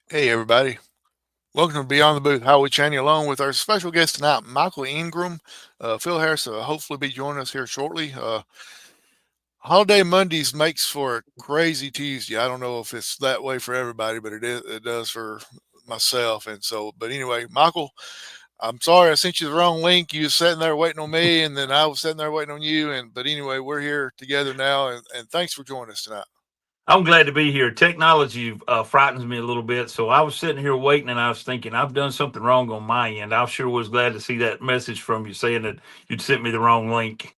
Hey, everybody. Welcome to Beyond the Booth, How We Chatting along with our special guest tonight, Michael Ingram. Phil Harris will hopefully be joining us here shortly. Holiday Mondays makes for a crazy Tuesday. I don't know if it's that way for everybody, but it does for myself. And so, but anyway, Michael, I'm sorry I sent you the wrong link. You was sitting there waiting on me, and then I was sitting there waiting on you. But anyway, we're here together now, and thanks for joining us tonight. I'm glad to be here. Technology frightens me a little bit, so I was sitting here waiting, and I was thinking I've done something wrong on my end. I sure was glad to see that message from you saying that you'd sent me the wrong link.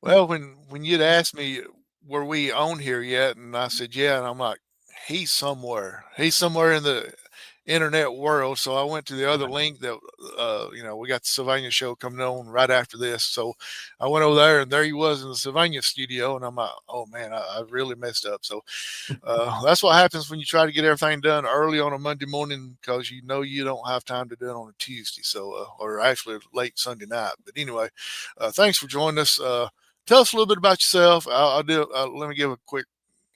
Well, when you'd asked me, were we on here yet? And I said, yeah. And I'm like, he's somewhere. He's somewhere in the internet world. So I went to the other link that, we got the Sylvania show coming on right after this. So I went over there and there he was in the Sylvania studio. And I'm like, oh man, I really messed up. So that's what happens when you try to get everything done early on a Monday morning because you know you don't have time to do it on a Tuesday. So, or actually late Sunday night. But anyway, thanks for joining us. Tell us a little bit about yourself. I'll do. Let me give a quick,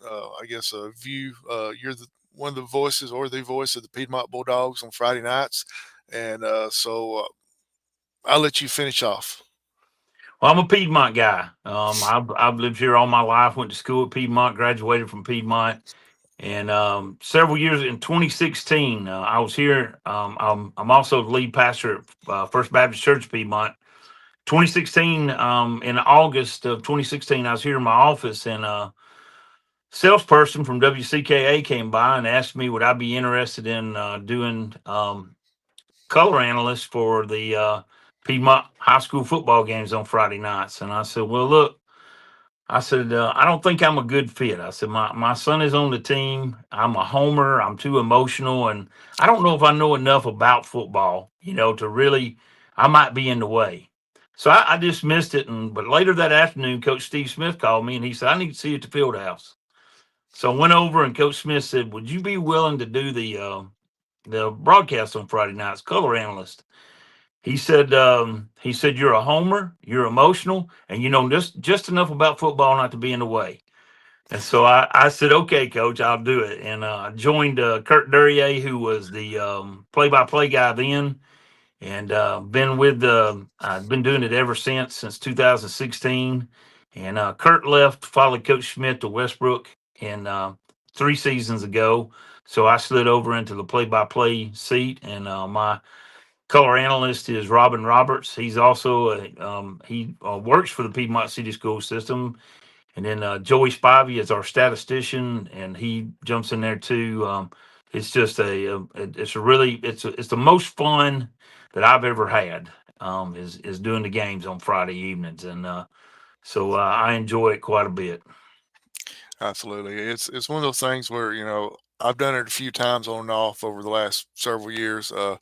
I guess, a view. You're one of the voices or the voice of the Piedmont Bulldogs on Friday nights, and I'll let you finish off. Well, I'm a Piedmont guy. I've lived here all my life. Went to school at Piedmont. Graduated from Piedmont, and several years in 2016, I was here. I'm also the lead pastor at First Baptist Church Piedmont. 2016, in August of 2016, I was here in my office, and salesperson from WCKA came by and asked me would I be interested in doing color analyst for the Piedmont high school football games on Friday nights. And I said, well, look, I said, I don't think I'm a good fit. I said, my son is on the team. I'm a homer. I'm too emotional. And I don't know if I know enough about football, to really, I might be in the way. So I dismissed it. But later that afternoon, Coach Steve Smith called me and he said, I need to see you at the field house. So I went over and Coach Smith said, "Would you be willing to do the broadcast on Friday nights, color analyst?" He said you're a homer, you're emotional, and you know just enough about football not to be in the way. And so I said, "Okay, Coach, I'll do it." And I joined Kurt Duryea, who was the play-by-play guy then, and I've been doing it ever since 2016. And Kurt left, followed Coach Smith to Westbrook in 3 seasons ago. So I slid over into the play-by-play seat, and my color analyst is Robin Roberts. He's also he works for the Piedmont City School System, and then Joey Spivey is our statistician, and he jumps in there too. It's just it's a really it's the most fun that I've ever had. Is doing the games on Friday evenings, and so I enjoy it quite a bit. Absolutely, it's one of those things where I've done it a few times on and off over the last several years. Of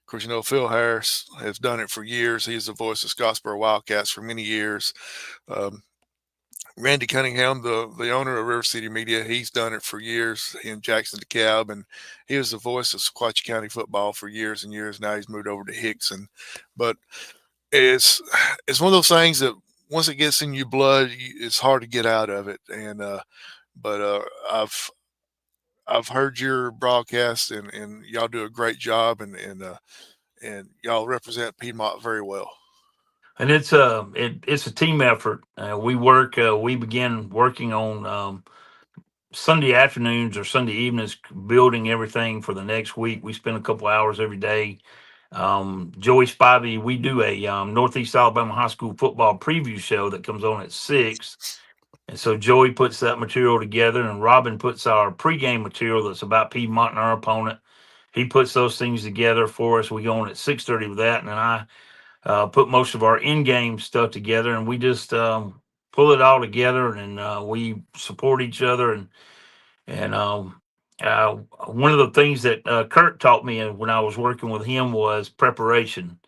course, Phil Harris has done it for years. He's the voice of Scottsboro Wildcats for many years. Um, Randy Cunningham, the owner of RiverCity-Media, he's done it for years in Jackson DeKalb, and he was the voice of Sequatchie County football for years and years. Now he's moved over to Hickson, but it's it's one of those things that once it gets in your blood, it's hard to get out of it. And but I've heard your broadcast, and y'all do a great job, and y'all represent Piedmont very well. And it's a team effort. We begin working on Sunday afternoons or Sunday evenings, building everything for the next week. We spend a couple hours every day. Joey Spivey, we do a Northeast Alabama high school football preview show that comes on at 6. And so Joey puts that material together, and Robin puts our pregame material that's about Piedmont and our opponent. He puts those things together for us. We go on at 6:30 with that, and then I put most of our in-game stuff together, and we just pull it all together, and we support each other. And one of the things that Kurt taught me when I was working with him was preparation.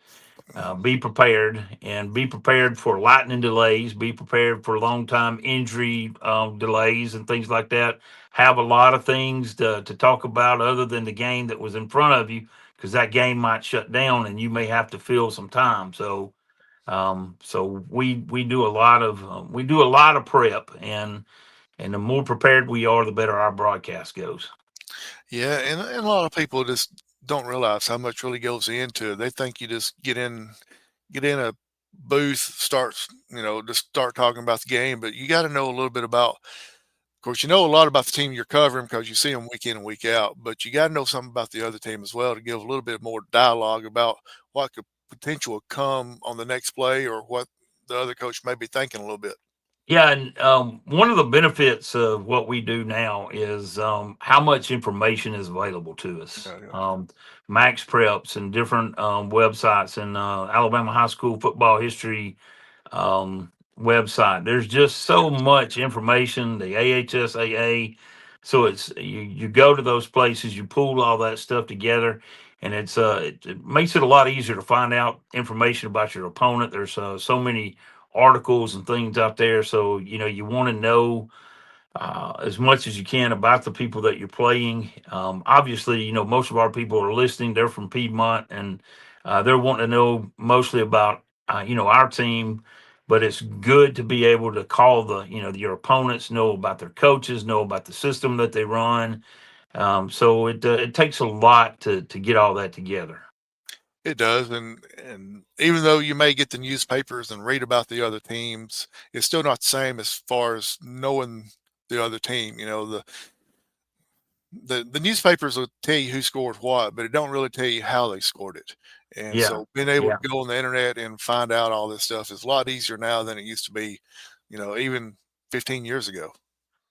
Be prepared, and be prepared for lightning delays. Be prepared for long time injury delays and things like that. Have a lot of things to talk about other than the game that was in front of you, because that game might shut down and you may have to fill some time. So we do a lot of prep, and the more prepared we are, the better our broadcast goes. Yeah, and a lot of people just don't realize how much really goes into it. They think you just get in a booth, just start talking about the game, but you got to know a little bit about. Of course, you know a lot about the team you're covering because you see them week in and week out, but you got to know something about the other team as well to give a little bit more dialogue about what could potential come on the next play or what the other coach may be thinking a little bit. Yeah, and one of the benefits of what we do now is how much information is available to us. Yeah, yeah. Max Preps and different websites and Alabama high school football history website. There's just so much information. The AHSAA. So you go to those places, you pull all that stuff together, and it makes it a lot easier to find out information about your opponent. There's so many articles and things out there, so you want to know as much as you can about the people that you're playing. Obviously, most of our people are listening. They're from Piedmont, and they're wanting to know mostly about our team. But it's good to be able to call your opponents, know about their coaches, know about the system that they run. So it takes a lot to get all that together. It does, and even though you may get the newspapers and read about the other teams, it's still not the same as far as knowing the other team. The newspapers will tell you who scored what, but it don't really tell you how they scored it. And Yeah, so being able yeah. to go on the internet and find out all this stuff is a lot easier now than it used to be, even 15 years ago.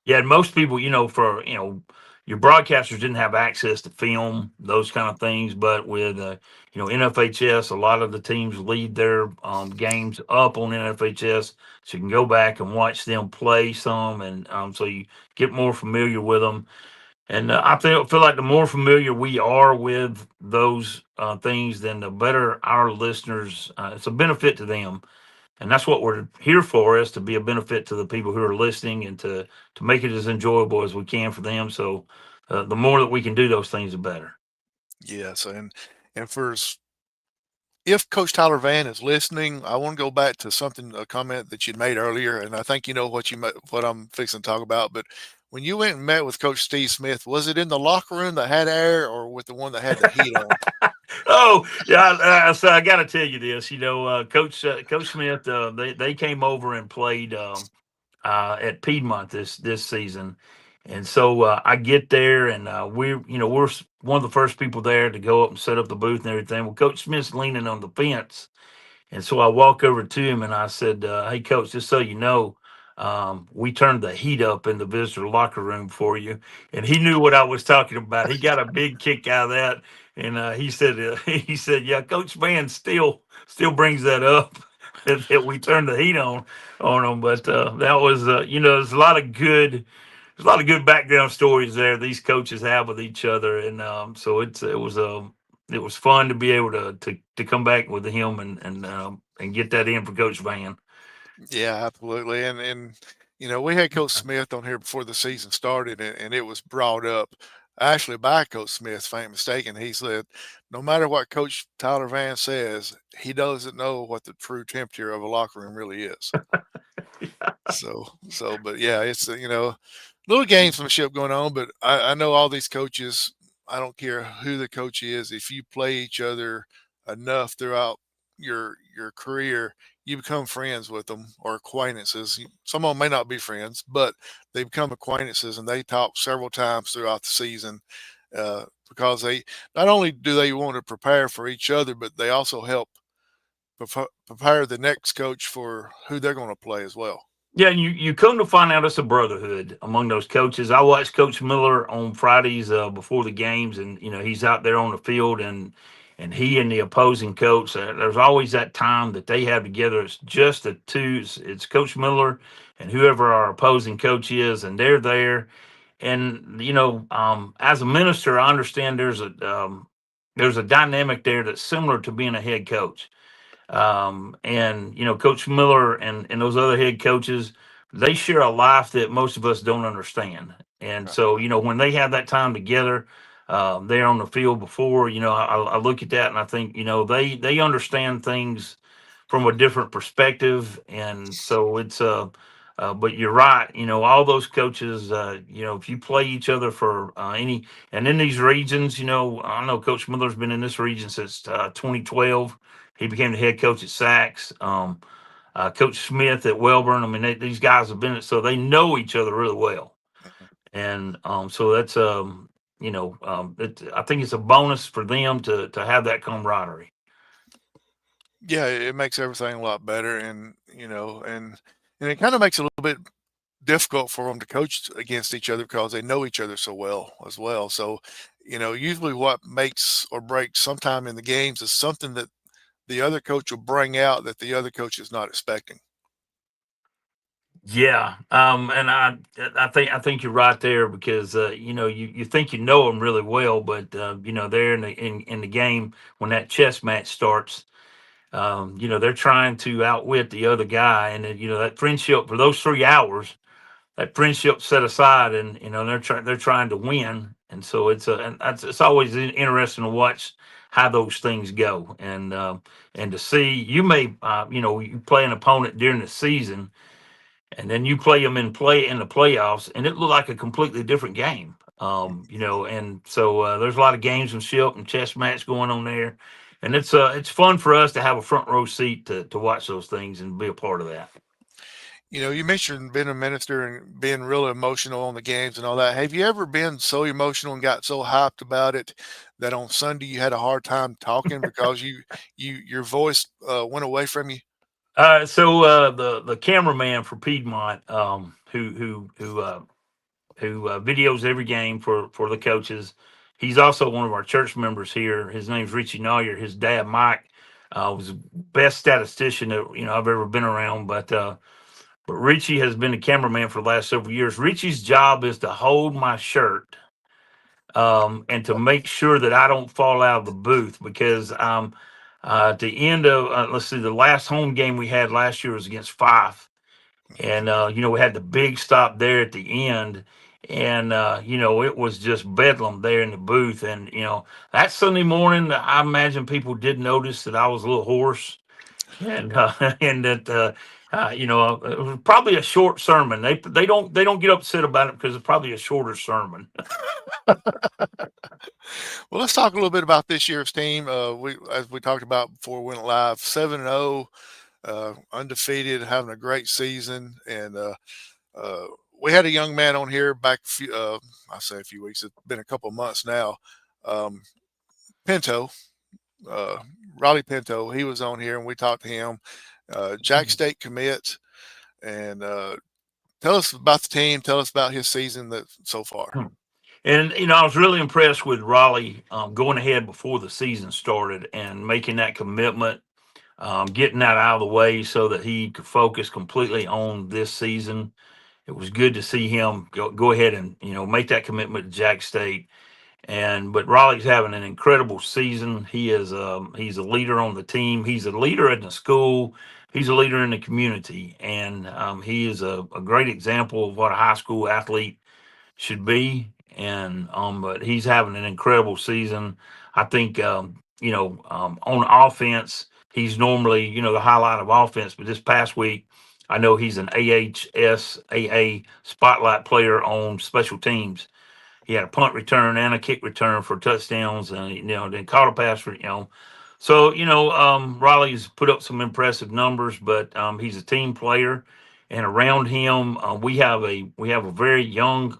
Yeah, and most people, for your broadcasters didn't have access to film those kind of things, but with NFHS, a lot of the teams lead their games up on NFHS, so you can go back and watch them play some, and so you get more familiar with them. And I feel like the more familiar we are with those things, then the better our listeners. It's a benefit to them, and that's what we're here for, is to be a benefit to the people who are listening, and to make it as enjoyable as we can for them. So the more that we can do those things, the better. Yes, and if Coach Tyler Van is listening, I want to go back to a comment that you made earlier, and I think you know what I'm fixing to talk about. But when you went and met with Coach Steve Smith, was it in the locker room that had air, or with the one that had the heat on? Oh yeah, so I got to tell you this. Coach Smith, they came over and played at Piedmont this season, and so I get there, and we're one of the first people there to go up and set up the booth and everything. Well, Coach Smith's leaning on the fence, and so I walk over to him and I said, "Hey, Coach, just so you know, we turned the heat up in the visitor locker room for you." And he knew what I was talking about. He got a big kick out of that, and he said, "He said, yeah, Coach Van still brings that up." That we turned the heat on them, but that was there's a lot of good background stories there these coaches have with each other, and so it was fun to be able to come back with him and get that in for Coach Van. Yeah, absolutely. And we had Coach Smith on here before the season started, and it was brought up actually by Coach Smith, if I ain't mistaken. He said, no matter what Coach Tyler Van says, he doesn't know what the true temperature of a locker room really is. But yeah, it's little gamesmanship going on. But I know all these coaches. I don't care who the coach is. If you play each other enough throughout your career, you become friends with them or acquaintances. Some of them may not be friends, but they become acquaintances, and they talk several times throughout the season because they not only do they want to prepare for each other, but they also help prepare the next coach for who they're going to play as well. Yeah, and you come to find out it's a brotherhood among those coaches. I watch Coach Miller on Fridays before the games, and he's out there on the field, and he and the opposing coach. There's always that time that they have together. It's just the two. It's Coach Miller and whoever our opposing coach is, and they're there. And as a minister, I understand there's a dynamic there that's similar to being a head coach. And Coach Miller and those other head coaches, they share a life that most of us don't understand. And Right. so when they have that time together, they're on the field before. I look at that and I think they understand things from a different perspective, and so it's But you're right. All those coaches. If you play each other for any, and in these regions, I know Coach Miller's been in this region since 2012. He became the head coach at Saks. Coach Smith at Welborn. I mean, these guys have been, so they know each other really well. And so that's I think it's a bonus for them to have that camaraderie. Yeah, it makes everything a lot better, and and it kind of makes it a little bit difficult for them to coach against each other because they know each other so well as well. So, usually what makes or breaks sometime in the games is something that the other coach will bring out that the other coach is not expecting. Yeah, and I think you're right there because you think you know them really well, but they're in the game when that chess match starts. They're trying to outwit the other guy, and then, that friendship for those 3 hours, that friendship set aside, and they're trying to win, and so it's always interesting to watch how those things go, and to see you play an opponent during the season, and then you play them in the playoffs, and it looked like a completely different game. And so there's a lot of gamesmanship and chess match going on there, and it's fun for us to have a front row seat to watch those things and be a part of that. You mentioned being a minister and being really emotional on the games and all that. Have you ever been so emotional and got so hyped about it that on Sunday you had a hard time talking because your voice went away from you? So the cameraman for Piedmont, who videos every game for the coaches. He's also one of our church members here. His name's Richie Nayer. His dad, Mike, was the best statistician that I've ever been around. But Richie has been the cameraman for the last several years. Richie's job is to hold my shirt, and to make sure that I don't fall out of the booth because at the end of let's see, the last home game we had last year was against Fife, and we had the big stop there at the end, and it was just bedlam there in the booth, and that Sunday morning, I imagine people did notice that I was a little hoarse, and and that it was probably a short sermon. They don't get upset about it because it's probably a shorter sermon. Well, let's talk a little bit about this year's team. We, as we talked about before we went live, 7-0, undefeated, having a great season, and uh, we had a young man on here back. I say a few weeks. It's been a couple of months now. Um, Pinto, uh, Raleigh Pinto. He was on here, and we talked to him. Jack State commit, and tell us about the team. Tell us about his season that so far. And I was really impressed with Raleigh going ahead before the season started and making that commitment, getting that out of the way so that he could focus completely on this season. It was good to see him go ahead and make that commitment to Jack State. But Raleigh's having an incredible season. He's a leader on the team. He's a leader in the school. He's a leader in the community, and he is a great example of what a high school athlete should be. And but he's having an incredible season. I think on offense, he's normally the highlight of offense. But this past week, I know he's an AHSAA spotlight player on special teams. He had a punt return and a kick return for touchdowns, and then caught a pass for. So Raleigh's put up some impressive numbers, but he's a team player, and around him we have a very young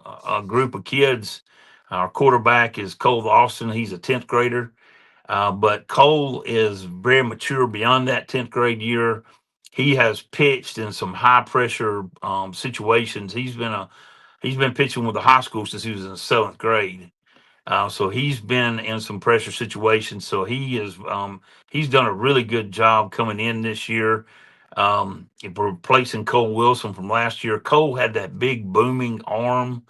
group of kids. Our quarterback is Cole Austin. He's a 10th grader, but Cole is very mature beyond that 10th grade year. He has pitched in some high pressure situations. He's been pitching with the high school since he was in the 7th grade. So he's been in some pressure situations. So he's done a really good job coming in this year, replacing Cole Wilson from last year. Cole had that big booming arm.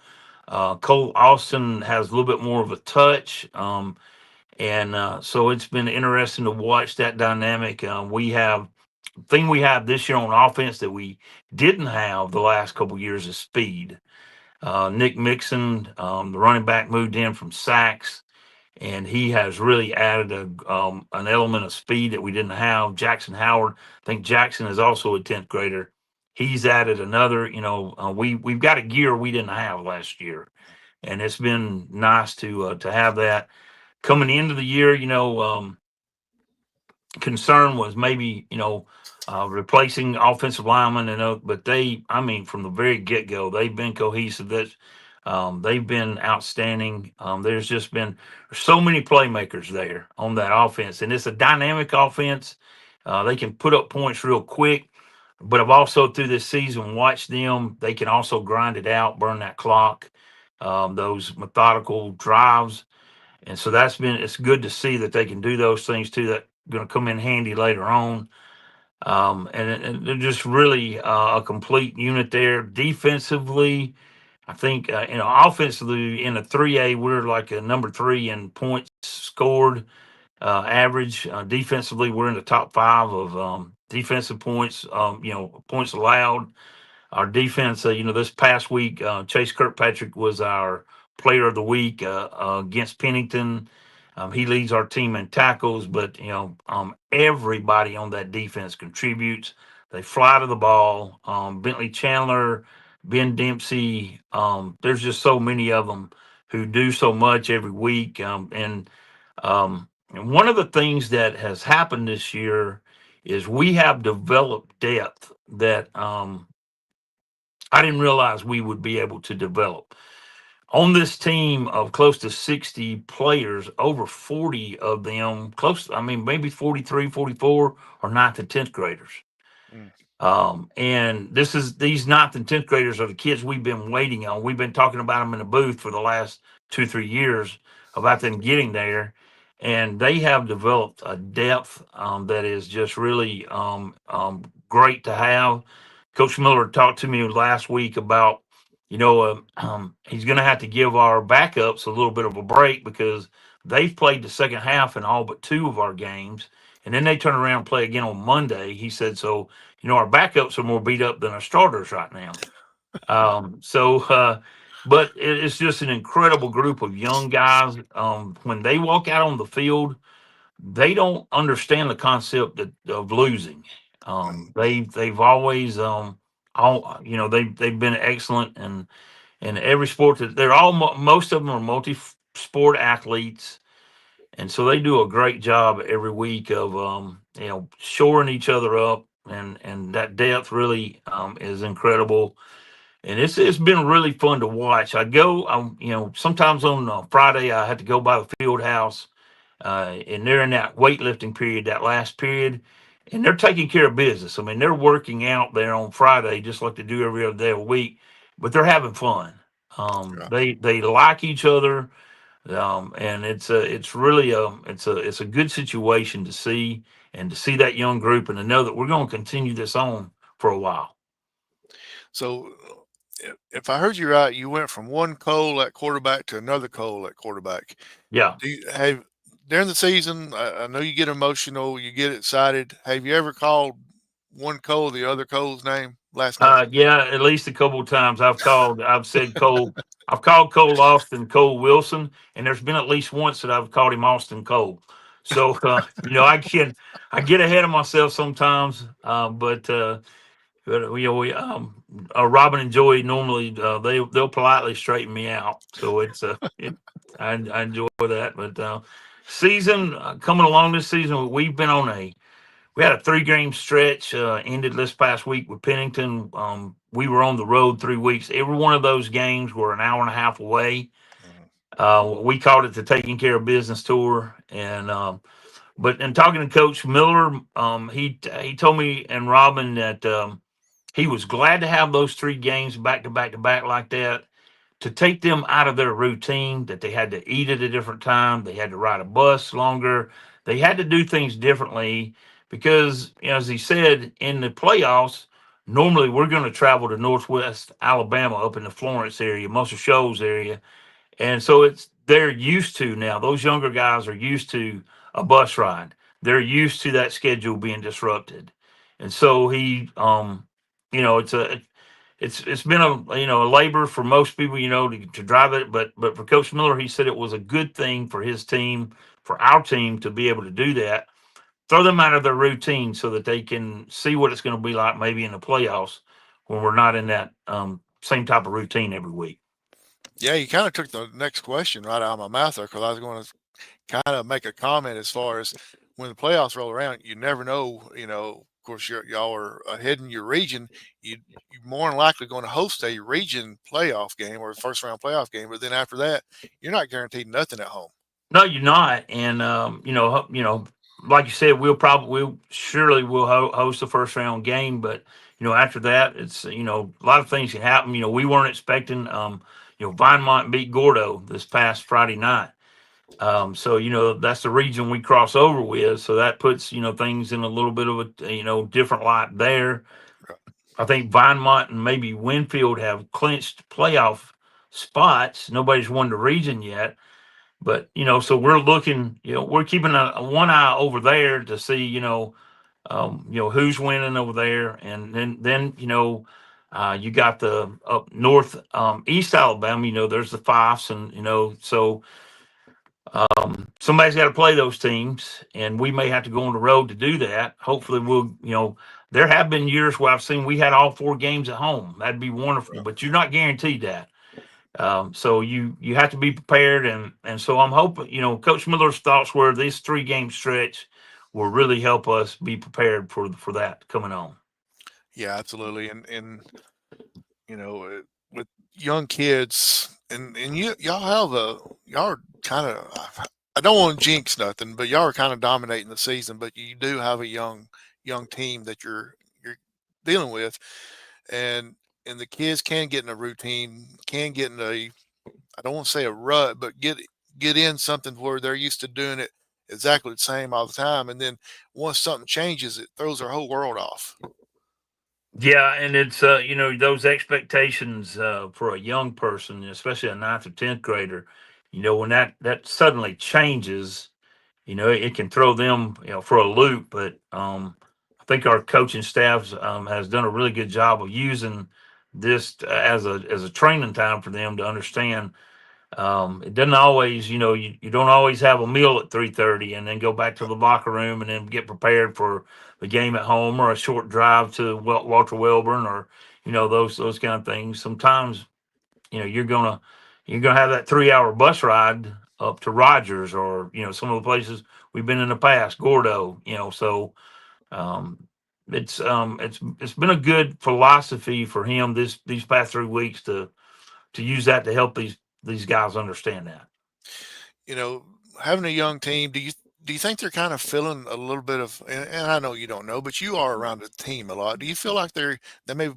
Cole Austin has a little bit more of a touch. And so it's been interesting to watch that dynamic. We have this year on offense that we didn't have the last couple years is speed. Nick Mixon, the running back, moved in from Saks, and he has really added an element of speed that we didn't have. Jackson Howard, I think Jackson is also a 10th grader. he's added another. We've got a gear we didn't have last year, and it's been nice to have that coming into the year. Concern was maybe replacing offensive linemen but I mean, from the very get-go they've been cohesive. They've been outstanding. There's just been so many playmakers there on that offense, and it's a dynamic offense. They can put up points real quick, but I've also through this season watched them. They can also grind it out, burn that clock, those methodical drives, and so it's good to see that they can do those things too. That going to come in handy later on. And they're just really a complete unit there. Defensively, I think offensively in a 3A, we're like a number three in points scored average. Defensively, we're in the top five of defensive points. Points allowed. Our defense, this past week, Chase Kirkpatrick was our player of the week against Pennington. He leads our team in tackles, but everybody on that defense contributes. They fly to the ball. Bentley Chandler, Ben Dempsey. There's just so many of them who do so much every week. And one of the things that has happened this year is we have developed depth that I didn't realize we would be able to develop. On this team of close to 60 players, over 40 of them, I mean, maybe 43, 44 are ninth and 10th graders. Mm. And these ninth and 10th graders are the kids we've been waiting on. We've been talking about them in the booth for the last 2, 3 years about them getting there. And they have developed a depth that is just really great to have. Coach Miller talked to me last week about, he's going to have to give our backups a little bit of a break because they've played the second half in all but two of our games. And then they turn around and play again on Monday. He said, so, our backups are more beat up than our starters right now. But it's just an incredible group of young guys. When they walk out on the field, they don't understand the concept of losing. They've always they've been excellent in every sport that they're all most of them are multi sport athletes, and so they do a great job every week of shoring each other up, and that depth really is incredible. And it's been really fun to watch. Sometimes on Friday I had to go by the field house, and they're in that weightlifting period, that last period, and they're taking care of business. I mean, they're working out there on Friday just like they do every other day a week, but they're having fun. Yeah. They like each other, and it's really it's a good situation to see, and to see that young group and to know that we're going to continue this on for a while. So, if I heard you right, you went from one Cole at quarterback to another Cole at quarterback. Yeah. Do you have during the season? I know you get emotional, you get excited. Have you ever called one Cole the other Cole's name last name? Yeah, at least a couple of times I've said Cole. I've called Cole Austin Cole Wilson, and there's been at least once that I've called him Austin Cole. So I get ahead of myself sometimes, but Robin and Joey normally they'll politely straighten me out. So I enjoy that. But season coming along this season, we had a 3 game stretch ended this past week with Pennington. We were on the road 3 weeks. Every one of those games were an hour and a half away. Mhm. We called it the Taking Care of Business Tour. And but in talking to Coach Miller, he told me and Robin that he was glad to have those 3 games back to back to back like that, to take them out of their routine, that they had to eat at a different time, they had to ride a bus longer, they had to do things differently because, as he said, in the playoffs, normally we're going to travel to Northwest Alabama up in the Florence area, Muscle Shoals area, and so they're used to now. Those younger guys are used to a bus ride. They're used to that schedule being disrupted, and so it's a it's been a labor for most people, to drive it, but for Coach Miller, he said it was a good thing for his team, for our team to be able to do that, throw them out of their routine so that they can see what it's going to be like maybe in the playoffs. when we're not in that same type of routine every week. Yeah, you kind of took the next question right out of my mouth there because I was going to kind of make a comment as far as when the playoffs roll around, you never know. Of course, y'all are ahead in your region. You're more than likely going to host a region playoff game or a first round playoff game, but then after that, you're not guaranteed nothing at home. No, you're not, and like you said, we'll surely will host the first round game, but after that, it's a lot of things can happen. We weren't expecting Vinemont beat Gordo this past Friday night. So that's the region we cross over with. So that puts things in a little bit of a different light there. I think Vinemont and maybe Winfield have clinched playoff spots. Nobody's won the region yet, but so we're looking. We're keeping a one eye over there to see who's winning over there, and then you got the up north East Alabama. There's the Fifes, and so somebody's got to play those teams, and we may have to go on the road to do that. Hopefully, we'll. There have been years where I've seen we had all 4 games at home. That'd be wonderful, but you're not guaranteed that. So you have to be prepared, and so I'm hoping. Coach Miller's thoughts were this 3 game stretch will really help us be prepared for that coming on. Yeah, absolutely. And with young kids, and y'all have y'all are kind of. I don't want to jinx nothing, but y'all are kind of dominating the season. But you do have a young team that you're dealing with, and the kids can get in a routine, can get in a, I don't want to say a rut, but get in something where they're used to doing it exactly the same all the time, and then once something changes, it throws their whole world off. Yeah, and it's those expectations for a young person, especially a ninth or 10th grader. When that suddenly changes, it can throw them for a loop. But I think our coaching staff has done a really good job of using this as a training time for them to understand. It doesn't always, you don't always have a meal at 3:30 and then go back to the locker room and then get prepared for the game at home or a short drive to Walter Welborn or those kind of things. Sometimes you're gonna have that 3-hour bus ride up to Rogers or some of the places we've been in the past, Gordo. So um, it's been a good philosophy for him these past 3 weeks to use that to help these guys understand that. you know, Having a young team, do you think they're kind of feeling a little bit of, and I know you don't know, but you are around the team a lot. Do you feel like they may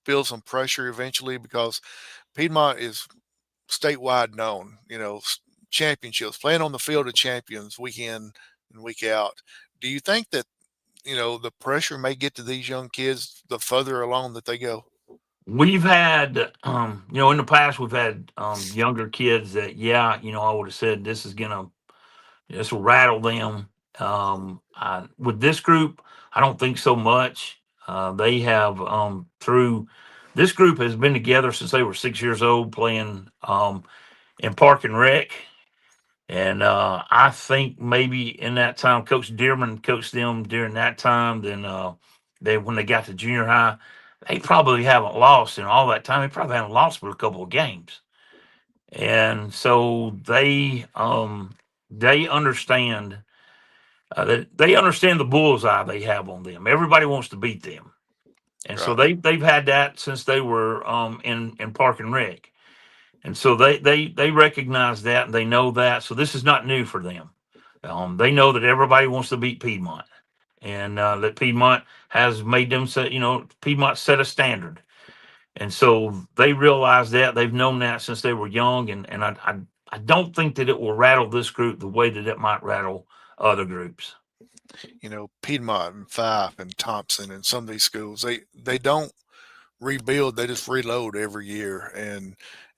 feel some pressure eventually because Piedmont is statewide known, championships, playing on the field of champions week in and week out. Do you think that, the pressure may get to these young kids the further along that they go? We've had, in the past, we've had younger kids that, yeah, I would have said this will rattle them. With this group, I don't think so much. They have, through this group has been together since they were 6 years old playing in Park and Rec. And I think maybe in that time, Coach Dearman coached them during that time. Then when they got to junior high, they probably haven't lost in all that time. They probably haven't lost for a couple of games, and so they understand that they understand the bullseye they have on them. Everybody wants to beat them, and so Right. they've had that since they were in Park and Rec. And so they recognize that and they know that. So this is not new for them. They know that everybody wants to beat Piedmont, and that Piedmont has made them set. Piedmont set a standard, and so they realize that they've known that since they were young. And I don't think that it will rattle this group the way that it might rattle other groups. Piedmont and Fife and Thompson and some of these schools, they don't rebuild, they just reload every year.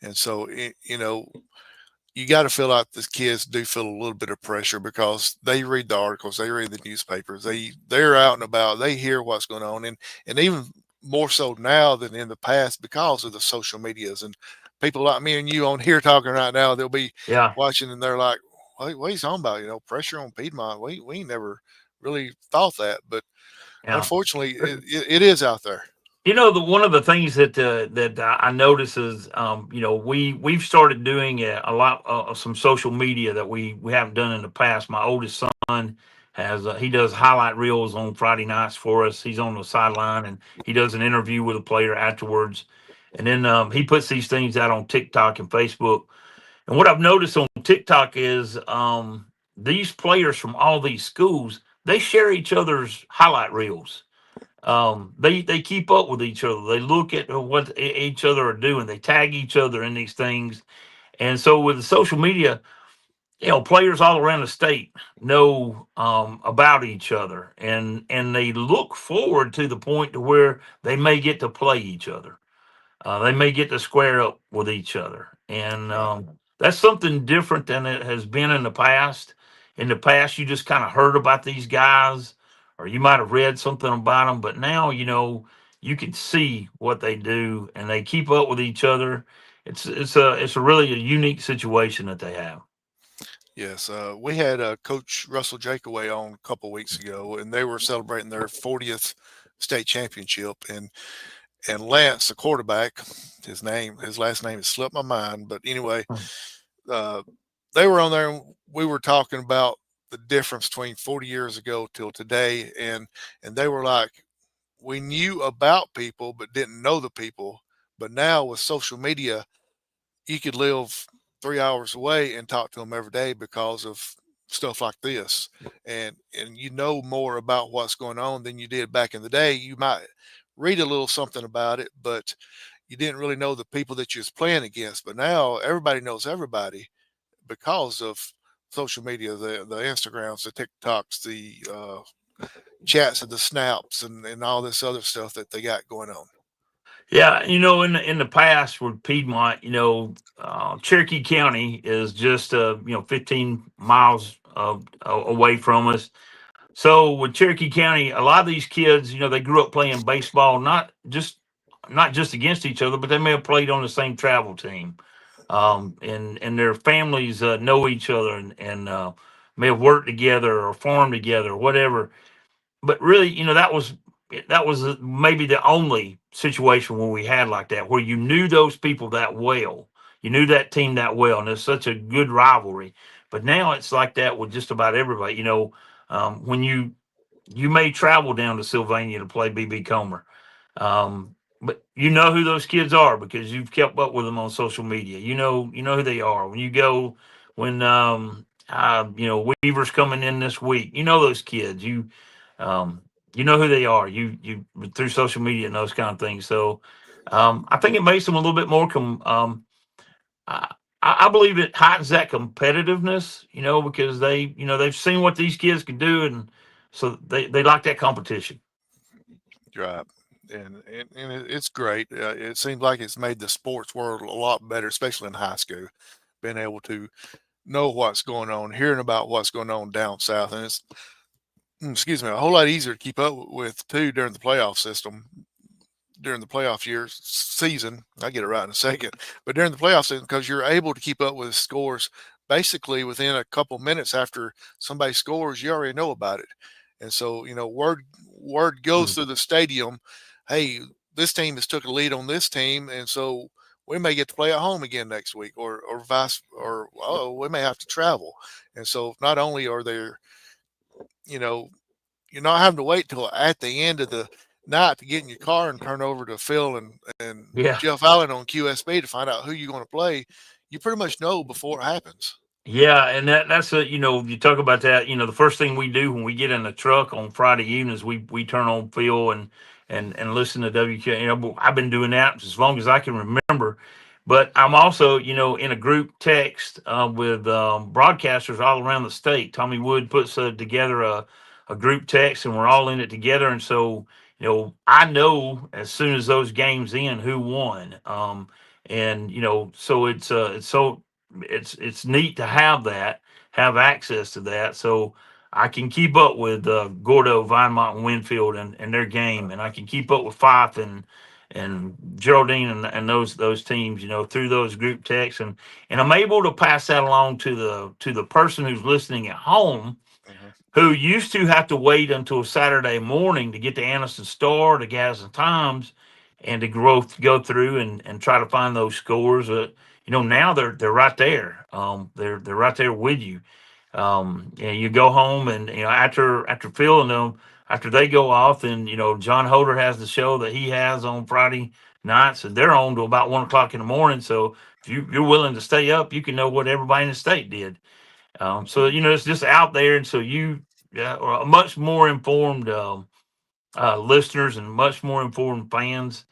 And so you got to feel like the kids do feel a little bit of pressure because they read the articles, they read the newspapers, they're out and about, they hear what's going on, and even more so now than in the past because of the social medias and people like me and you on here talking right now. They'll be Yeah, watching and they're like, what he's talking about? Pressure on Piedmont. We never really thought that, but yeah. unfortunately, it is out there. The one of the things that I notice is, we've started doing a lot of some social media that we haven't done in the past. My oldest son has he does highlight reels on Friday nights for us. He's on the sideline and he does an interview with a player afterwards, and then he puts these things out on TikTok and Facebook. And what I've noticed on TikTok is these players from all these schools, they share each other's highlight reels. They keep up with each other. They look at what each other are doing. They tag each other in these things. And so with the social media, players all around the state know about each other, and they look forward to the point to where they may get to play each other. They may get to square up with each other, and Right. that's something different than it has been in the past. In the past, you just kind of heard about these guys, or you might have read something about them, but now you can see what they do, and they keep up with each other. It's a really a unique situation that they have. Yes, we had Coach Russell Jakeway on a couple weeks ago, and they were celebrating their 40th state championship. And Lance, the quarterback, his last name has slipped my mind, but anyway, uh, they were on there, and we were talking about the difference between 40 years ago till today, and they were like, we knew about people but didn't know the people, but now with social media you could live 3 hours away and talk to them every day because of stuff like this, and you know more about what's going on than you did back in the day. You might read a little something about it, but you didn't really know the people that you was playing against. But now everybody knows everybody because of social media, the Instagrams, the TikToks, the chats and the snaps, and all this other stuff that they got going on. Yeah, in the past with Piedmont, Cherokee County is just 15 miles away from us. So with Cherokee County, a lot of these kids, they grew up playing baseball, not just against each other, but they may have played on the same travel team, and their families know each other, and may have worked together or farmed together, or whatever. But really, that was maybe the only situation where we had like that, where you knew those people that well, you knew that team that well, and it's such a good rivalry. But now it's like that with just about everybody. When you may travel down to Sylvania to play BB Comer. But you know who those kids are because you've kept up with them on social media. You know who they are. When you go, when Weaver's coming in this week, you know those kids. Um, you know who they are. You through social media and those kind of things. So I think it makes them a little bit more I, I believe it heightens that competitiveness, because they've seen what these kids can do, and so they like that competition. Right. And it's great. It seems like it's made the sports world a lot better, especially in high school, being able to know what's going on, hearing about what's going on down south, and it's excuse me, a whole lot easier to keep up with too during the playoff system, during the playoff year season. I get it right in a second, but during the playoff season, because you're able to keep up with scores basically within a couple minutes after somebody scores, you already know about it, and so word goes through the stadium. Hey, this team has took a lead on this team, and so we may get to play at home again next week, or vice, or oh, we may have to travel, and so not only are there, you know, you're not having to wait till at the end of the night to get in your car and turn over to Phil and Yeah. Jeff Allen on QSB to find out who you're going to play. You pretty much know before it happens. Yeah, and that's you talk about that. The first thing we do when we get in the truck on Friday evenings, we turn on Phil and listen to WK. I've been doing that as long as I can remember. But I'm also, in a group text with broadcasters all around the state. Tommy Wood puts together a group text, and we're all in it together. And so, I know as soon as those games in who won. And so it's neat to have access to that, so I can keep up with Gordo, Vinemont, and Winfield and their game, and I can keep up with Fife and Geraldine and those teams, through those group texts, and I'm able to pass that along to the person who's listening at home, Mhm. who used to have to wait until Saturday morning to get the Anniston Star, the Gadsden Times, and to go through and try to find those scores. Now they're right there. They're right there with you. And you go home, and after filling them, after they go off, and John Holder has the show that he has on Friday nights, and they're on to about 1 o'clock in the morning. So if you're willing to stay up, you can know what everybody in the state did. So it's just out there, and so you are much more informed listeners and much more informed fans,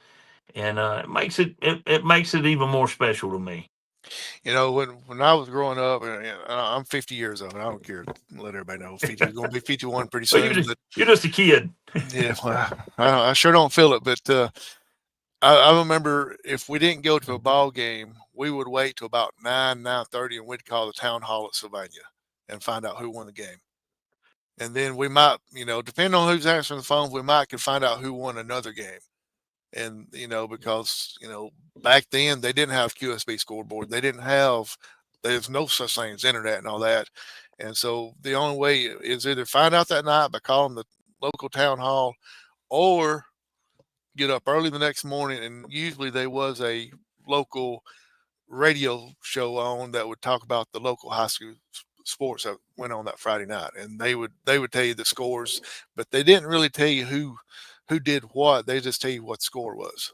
and it makes it even more special to me. When I was growing up, and I'm 50 years old, and I don't care to let everybody know 50 going to be 51 pretty But soon. But you're just a kid. yeah, well, I sure don't feel it. But I remember if we didn't go to a ball game, we would wait till about 9:30, and we'd call the town hall at Sylvania and find out who won the game. And then we might, depending on who's answering the phone, we might could find out who won another game. And because back then they didn't have QSB scoreboard, there's no such thing as internet and all that. And so the only way is either find out that night by calling the local town hall, or get up early the next morning. And usually there was a local radio show on that would talk about the local high school sports that went on that Friday night, and they would tell you the scores, but they didn't really tell you who did what. They just tell you what score was.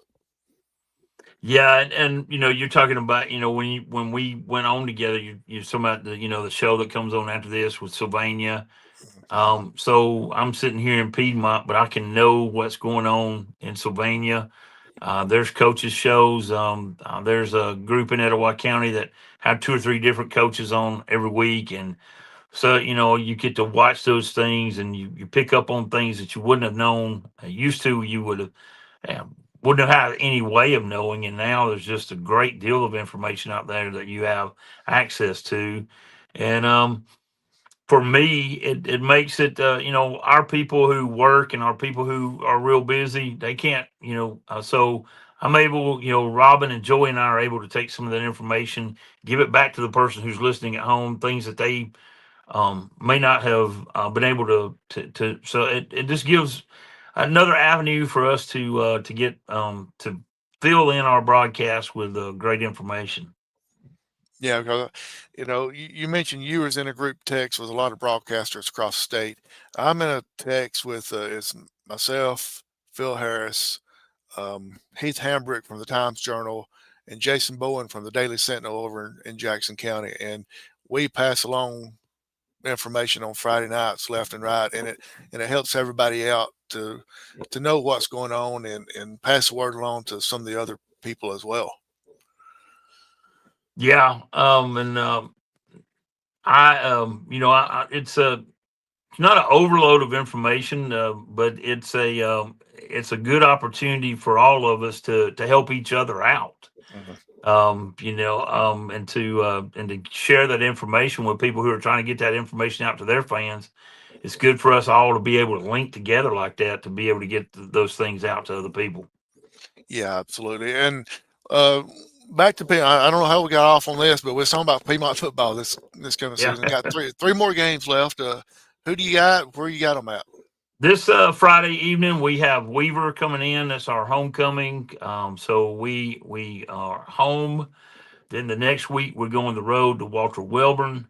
Yeah, and you're talking about when we went on together, you're talking about the show that comes on after this with Sylvania. So I'm sitting here in Piedmont, but I can know what's going on in Sylvania. There's coaches shows. There's a group in Etowah County that have two or three different coaches on every week, and so you get to watch those things, and you pick up on things that you wouldn't have known used to. You would have wouldn't have had any way of knowing, and now there's just a great deal of information out there that you have access to, and for me, it makes it, our people who work and our people who are real busy, they can't, so I'm able, Robin and Joey and I are able to take some of that information, give it back to the person who's listening at home, things that they may not have been able to so it just gives another avenue for us to get to fill in our broadcast with great information. Yeah, because you mentioned you was in a group text with a lot of broadcasters across the state. I'm in a text with it's myself, Phil Harris, Heath Hambrick from the Times Journal, and Jason Bowen from the Daily Sentinel over in Jackson County, and we pass along information on Friday nights left and right, and it helps everybody out to know what's going on, and pass the word along to some of the other people as well. Yeah, and I it's not an overload of information, but it's a good opportunity for all of us to help each other out. Mhm. And to share that information with people who are trying to get that information out to their fans. It's good for us all to be able to link together like that to be able to get those things out to other people. Yeah, absolutely. And uh, back to Piedmont. I don't know how we got off on this, but we're talking about Piedmont football this coming Yeah. season. Got three more games left. Who do you got? Where you got them at? This Friday evening we have Weaver coming in. That's our homecoming. So we are home. Then the next week we're going the road to Walter Welborn.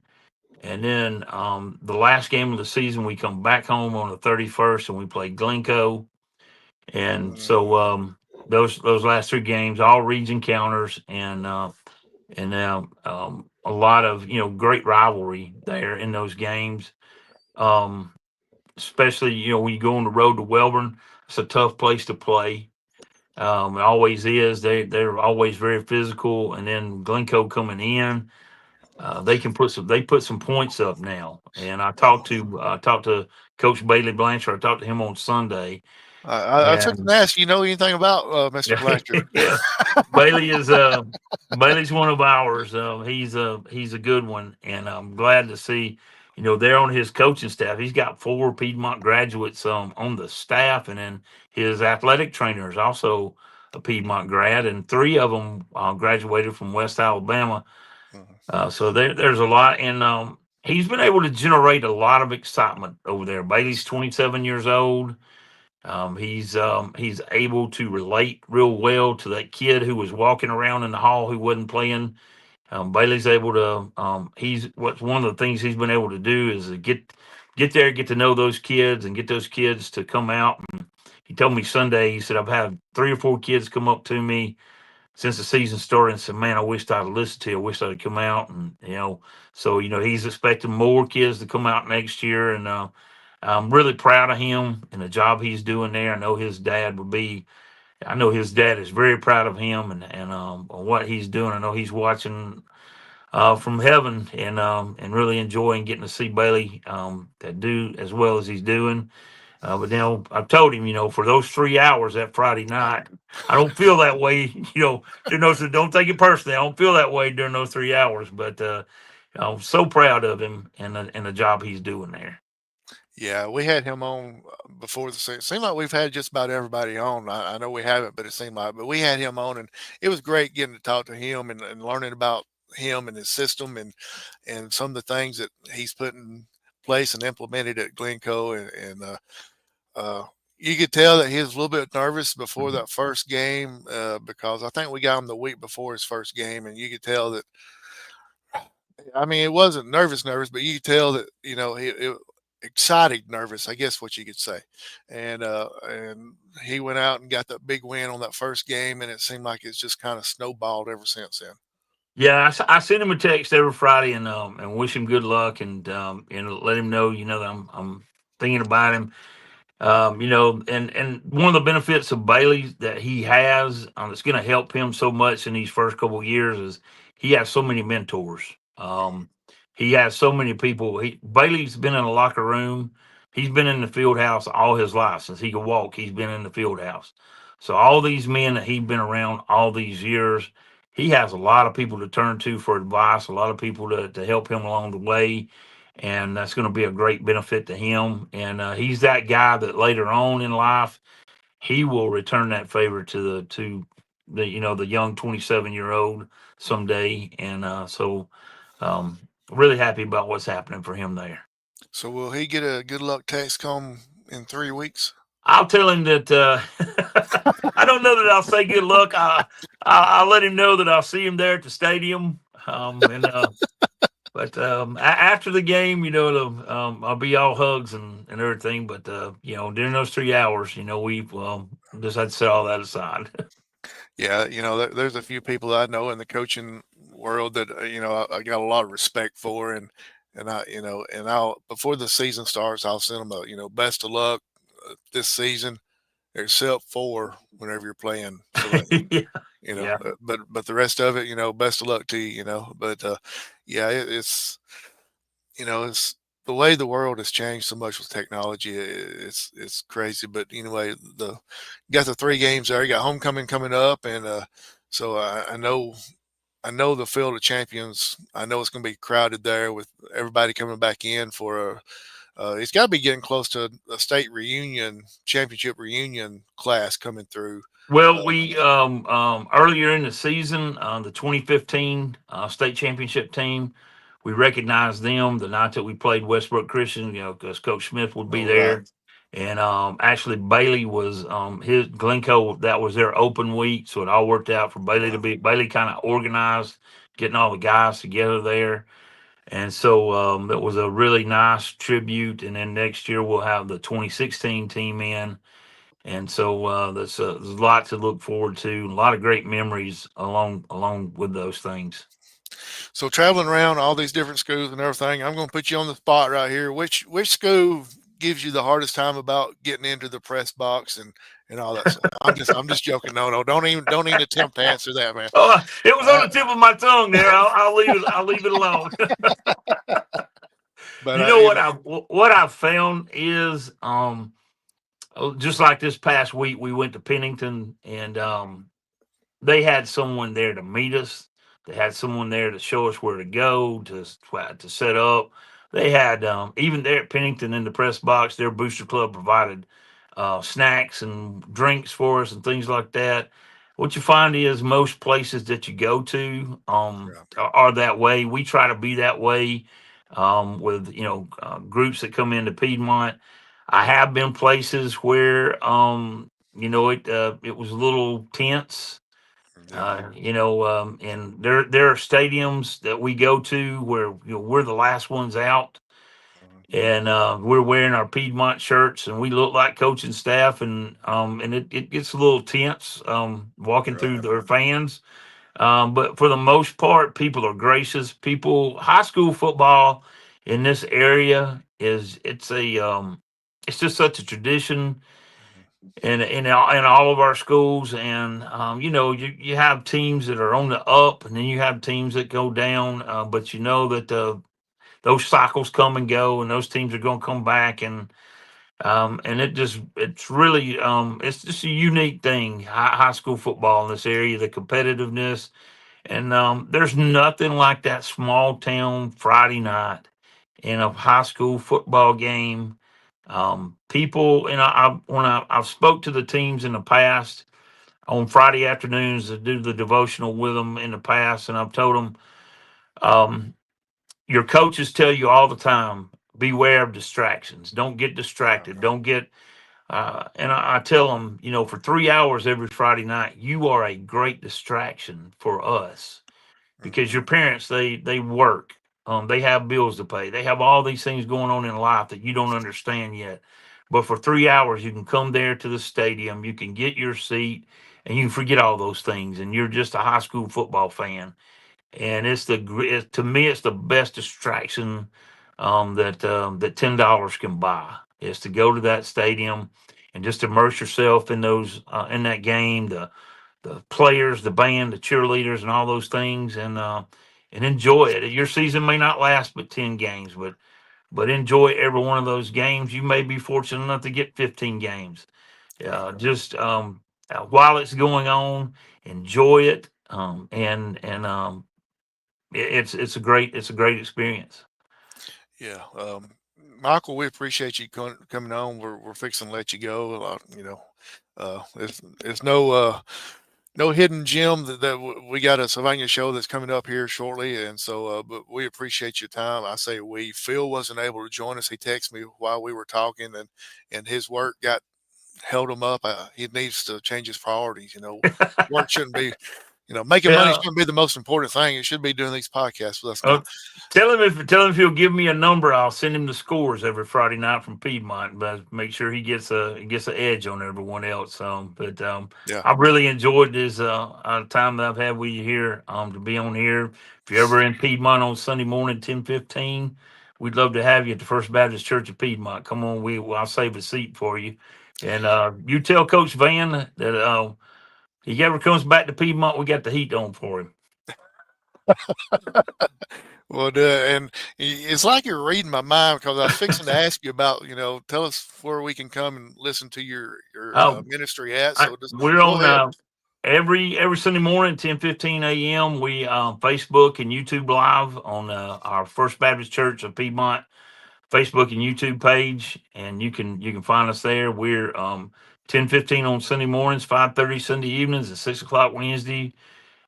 And then the last game of the season, we come back home on the 31st and we play Glencoe. And so those last three games, all region counters, and now a lot of great rivalry there in those games. Um, Especially when you go on the road to Welborn, it's a tough place to play. It always is. They're always very physical, and then Glencoe coming in. They put some points up now, and I talked to Coach Bailey Blanchard. I talked to him on Sunday, I took and to ask, you know anything about Mr. Blanchard? yeah, Bailey is Bailey's one of ours. He's a good one, and I'm glad to see they're on his coaching staff. He's got four Piedmont graduates on the staff, and then his athletic trainer is also a Piedmont grad, and three of them graduated from West Alabama. Mhm. So there's a lot, and he's been able to generate a lot of excitement over there. Bailey's 27 years old, He's able to relate real well to that kid who was walking around in the hall who wasn't playing. Bailey's able to. He's what's one of the things he's been able to do is to get there, get to know those kids, and get those kids to come out. And he told me Sunday. He said I've had 3 or 4 kids come up to me since the season started and said, "Man, I wished I'd listened to you. I wish I'd come out." And so he's expecting more kids to come out next year, and I'm really proud of him and the job he's doing there. I know his dad would be. I know his dad is very proud of him and what he's doing. I know he's watching from heaven and really enjoying getting to see Bailey that do as well as he's doing. But now I've told him, for those 3 hours that Friday night, I don't feel that way. Don't take it personally. I don't feel that way during those 3 hours. But I'm so proud of him and the job he's doing there. Yeah, we had him on before the season. Seemed like we've had just about everybody on. I know we haven't, but it seemed like. But we had him on, and it was great getting to talk to him and learning about him and his system and some of the things that he's put in place and implemented at Glencoe. Uh, you could tell that he was a little bit nervous before Mhm. that first game because I think we got him the week before his first game, and you could tell that I mean, it wasn't nervous, but you could tell that it excited nervous, I guess what you could say, and he went out and got that big win on that first game, and it seemed like it's just kind of snowballed ever since then. Yeah, I send him a text every Friday and wish him good luck and let him know that I'm thinking about him. And one of the benefits of Bailey that he has that's going to help him so much in these first couple of years is he has so many mentors. He has so many people. Bailey's been in a locker room. He's been in the field house all his life since he could walk. He's been in the field house. So all these men that he's been around all these years, he has a lot of people to turn to for advice. A lot of people to help him along the way, and that's going to be a great benefit to him. And he's that guy that later on in life he will return that favor to the young 27-year-old someday. And so um, really happy about what's happening for him there. So will he get a good luck text come in 3 weeks? I'll tell him that I don't know that I'll say good luck. I'll let him know that I'll see him there at the stadium. And But after the game, I'll be all hugs and everything. But during those 3 hours, we've just had to set all that aside. Yeah, there's a few people I know in the coaching world that I got a lot of respect for, and I'll before the season starts, I'll send them a best of luck this season, except for whenever you're playing. So that Yeah, yeah. but the rest of it, best of luck to you. But yeah, it's the way the world has changed so much with technology. It's crazy. But anyway, the you got the 3 games there. You got homecoming coming up, and so I know the field of champions. I know it's going to be crowded there with everybody coming back in for a. It's got to be getting close to a state reunion, championship reunion class coming through. Well, we earlier in the season, the 2015 state championship team, we recognized them the night that we played Westbrook Christian. Because Coach Smith would be All right. there, and actually Bailey was his Glencoe. That was their open week, so it all worked out for Bailey to be. Bailey kind of organized getting all the guys together there, and so that was a really nice tribute. And then next year we'll have the 2016 team in. And so there's a lot to look forward to, a lot of great memories along with those things. So traveling around all these different schools and everything, I'm going to put you on the spot right here. Which school gives you the hardest time about getting into the press box and all that stuff? I'm just joking. No, don't even attempt to answer that, man. Oh, it was on Uh, the tip of my tongue there. I'll leave it. I'll leave it alone. but You I, know what I've found is just like this past week we went to Pennington and they had someone there to meet us. They had someone there to show us where to go to set up. They had even there at Pennington in the press box, their booster club provided snacks and drinks for us and things like that. What you find is most places that you go to yeah. are that way. We try to be that way with groups that come into Piedmont. I have been places where it was a little tense. Yeah. And there are stadiums that we go to where we're the last ones out, Mhm. and we're wearing our Piedmont shirts, and we look like coaching staff, and it gets a little tense walking through Right. their fans. But for the most part, people are gracious. People, high school football in this area it's just such a tradition Mhm. in all of our schools. And you have teams that are on the up, and then you have teams that go down. But you know that those cycles come and go, and those teams are going to come back. And it's just a unique thing, high school football in this area, the competitiveness. And there's nothing like that small town Friday night in a high school football game. People, and I've spoke to the teams in the past on Friday afternoons to do the devotional with them in the past, and I've told them, your coaches tell you all the time, beware of distractions. Don't get Yeah. distracted. Don't get and I tell them, for 3 hours every Friday night, you are a great distraction for us because Mhm. your parents they work, they have bills to pay, they have all these things going on in life that you don't understand yet. But for 3 hours, you can come there to the stadium, you can get your seat, and you can forget all those things, and you're just a high school football fan. And to me, it's the best distraction that $10 can buy, is to go to that stadium and just immerse yourself in those in that game, the players, the band, the cheerleaders, and all those things, and enjoy it. Your season may not last but 10 games, but enjoy every one of those games. You may be fortunate enough to get 15 games. Just while it's going on, enjoy it, and it's a great experience. Yeah. Michael, we appreciate you coming on. We're fixing to let you go. It's no hidden gem we got a Sylvania show that's coming up here shortly, and so but we appreciate your time. I say we. Phil wasn't able to join us. He texted me while we were talking, and his work got held him up. He needs to change his priorities. Work shouldn't be. Making money Yeah. shouldn't be the most important thing. It should be doing these podcasts with us Uh, now. tell him if he'll give me a number, I'll send him the scores every Friday night from Piedmont. But make sure he gets an edge on everyone else. But Yeah. I've really enjoyed this time that I've had with you here. To be on here. If you're ever in Piedmont on Sunday morning, 10:15, we'd love to have you at the First Baptist Church of Piedmont. Come on, I'll save a seat for you. And you tell Coach Van that he ever comes back to Piedmont, we got the heat on for him. Well, and it's like you're reading my mind because I was fixing to ask you about, tell us where we can come and listen to your Um, ministry at. So just we're go on ahead. every Sunday morning, 10:15 a.m. We Facebook and YouTube live on our First Baptist Church of Piedmont Facebook and YouTube page, and you can find us there. We're 10:15 on Sunday mornings, 5:30 Sunday evenings, and 6 o'clock Wednesday.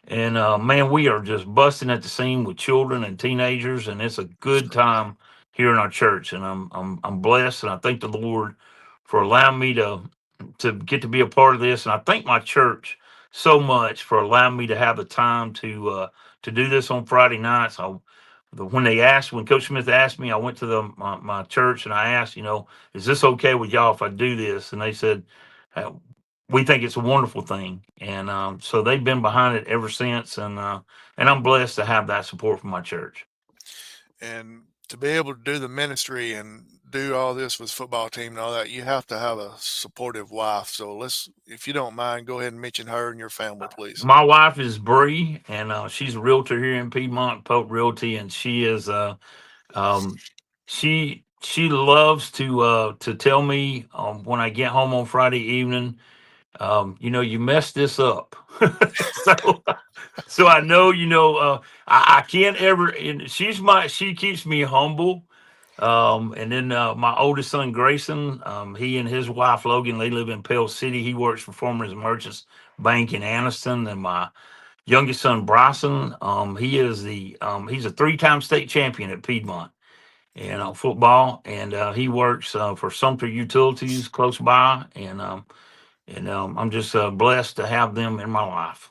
And man, we are just busting at the seam with children and teenagers, and it's a That's good great. time here in our church. And I'm blessed, and I thank the Lord for allowing me to get to be a part of this. And I thank my church so much for allowing me to have the time to do this on Friday nights. When Coach Smith asked me, I went to my church and I asked, is this okay with y'all if I do this? And they said, "Uh, we think it's a wonderful thing." And so they've been behind it ever since. And I'm blessed to have that support from my church. And to be able to do the ministry and do all this with football team and all that, you have to have a supportive wife. So if you don't mind, go ahead and mention her and your family, please. My wife is Bree, and she's a realtor here in Piedmont, Pope Realty, and she is um, she loves to tell me when I get home on Friday evening, you messed this up. so so I know, I can't ever. And she keeps me humble. And then my oldest son Grayson, he and his wife Logan, they live in Pell City. He works for Farmers and Merchants Bank in Anniston. And my youngest son Bryson, he's a 3-time state champion at Piedmont. football, and he works for Sumter Utilities close by, and I'm just blessed to have them in my life.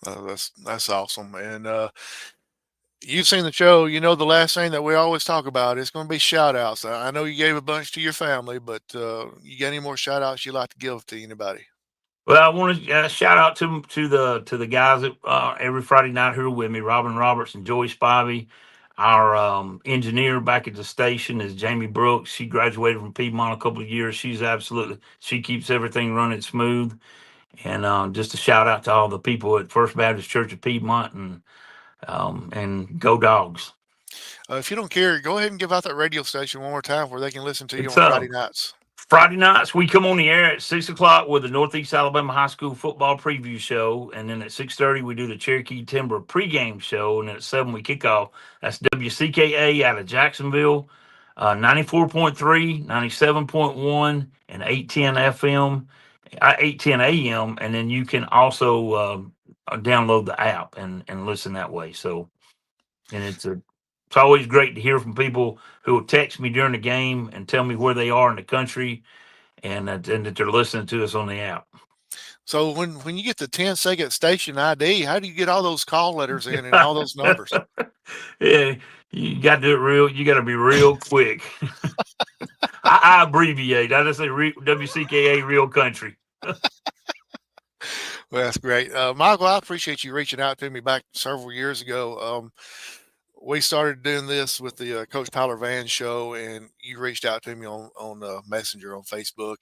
That's awesome. And you've seen the show. You know the last thing that we always talk about is going to be shout outs. I know you gave a bunch to your family, but you got any more shout outs you'd like to give to anybody? Well, I want to shout out to the guys that every Friday night who are with me, Robin Roberts and Joey Spivey. Our engineer back at the station is Jamie Brooks. She graduated from Piedmont a couple of years. She keeps everything running smooth. And just a shout out to all the people at First Baptist Church of Piedmont, and go dogs. If you don't care, go ahead and give out that radio station one more time where they can listen to you It's on Friday nights. Friday nights. We come on the air at 6 o'clock with the Northeast Alabama High School football preview show, and then at 6:30 we do the Cherokee Timber pregame show, and at 7 we kick off. That's WCKA out of Jacksonville, 94.3, 97.1, and 810 FM, 810 AM, and then you can also download the app and listen that way. So, and it's always great to hear from people who will text me during the game and tell me where they are in the country, and that they're listening to us on the app. So when you get the 10-second station ID, how do you get all those call letters in and all those numbers? Yeah, you got to do it real. You got to be real quick. I abbreviate. I just say WCKA Real Country. Well, that's great. Michael, I appreciate you reaching out to me back several years ago. We started doing this with the Coach Tyler Van show, and you reached out to me on Messenger on Facebook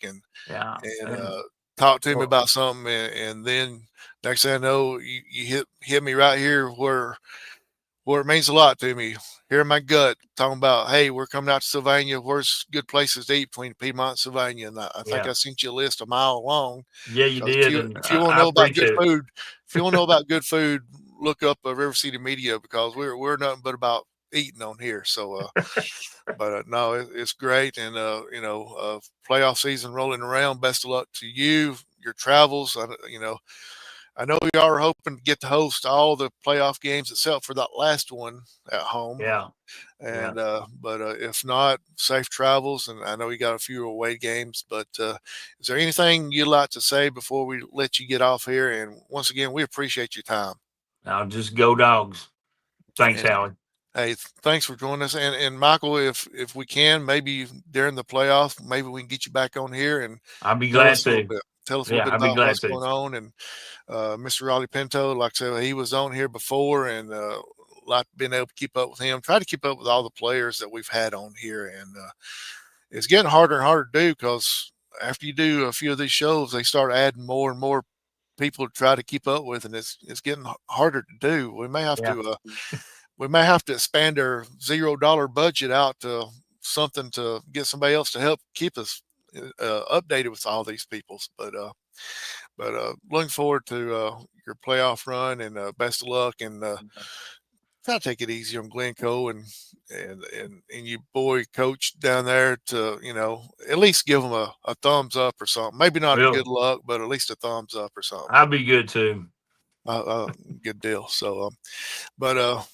Yeah, and and talked to me well, about something, and then next thing I know, you hit me right here where it means a lot to me. Here in my gut, talking about, hey, we're coming out to Sylvania. Where's good places to eat between Piedmont and Sylvania? And I think yeah, I sent you a list a mile long. yeah, you Because did, and if you want to I know about good appreciate food, if you want to know about good food, look up River City Media because we're nothing but about eating on here. So, it. but no, it's great, and playoff season rolling around. Best of luck to you, your travels. I know we are hoping to get to host all the playoff games except for that last one at home. Yeah, yeah. And but if not, safe travels. And I know you got a few away games. But is there anything you'd like to say before we let you get off here? And once again, we appreciate your time. Now just go dogs. Thanks, And Howie. hey, thanks for joining us. And Michael, if we can, maybe during the playoffs, maybe we can get you back on here and I'll be tell glad us a little to. bit. Tell us a little Yeah, bit I'll be about glad what's to. going on. And Mr. Raleigh Pinto, like I said, he was on here before, and like being able to keep up with him. Try to keep up with all the players that we've had on here, and it's getting harder and harder to do because after you do a few of these shows, they start adding more and more people to try to keep up with, and it's getting harder to do. Yeah, We may have to expand our $0 budget out to something to get somebody else to help keep us updated with all these peoples. But looking forward to your playoff run, and best of luck. And try to take it easy on Glencoe and you boy coach down there to at least give them a thumbs up or something. Maybe not a good well, luck, but at least a thumbs up or something. I'll be good too. Good deal. So, but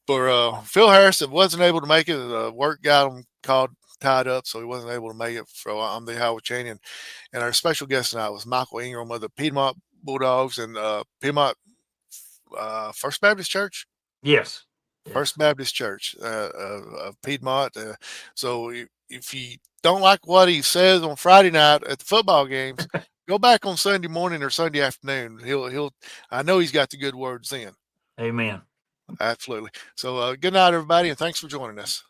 for Phil Harris that wasn't able to make it, work got him called tied up, so he wasn't able to make it. So I'm the Howard Cheney, and our special guest tonight was Michael Ingram of the Piedmont Bulldogs and Piedmont First Baptist Church. Yes, First yes. Baptist Church of Piedmont. So if you don't like what he says on Friday night at the football games, go back on Sunday morning or Sunday afternoon. He'll. I know he's got the good words then. Amen. Absolutely. So good night, everybody, and thanks for joining us.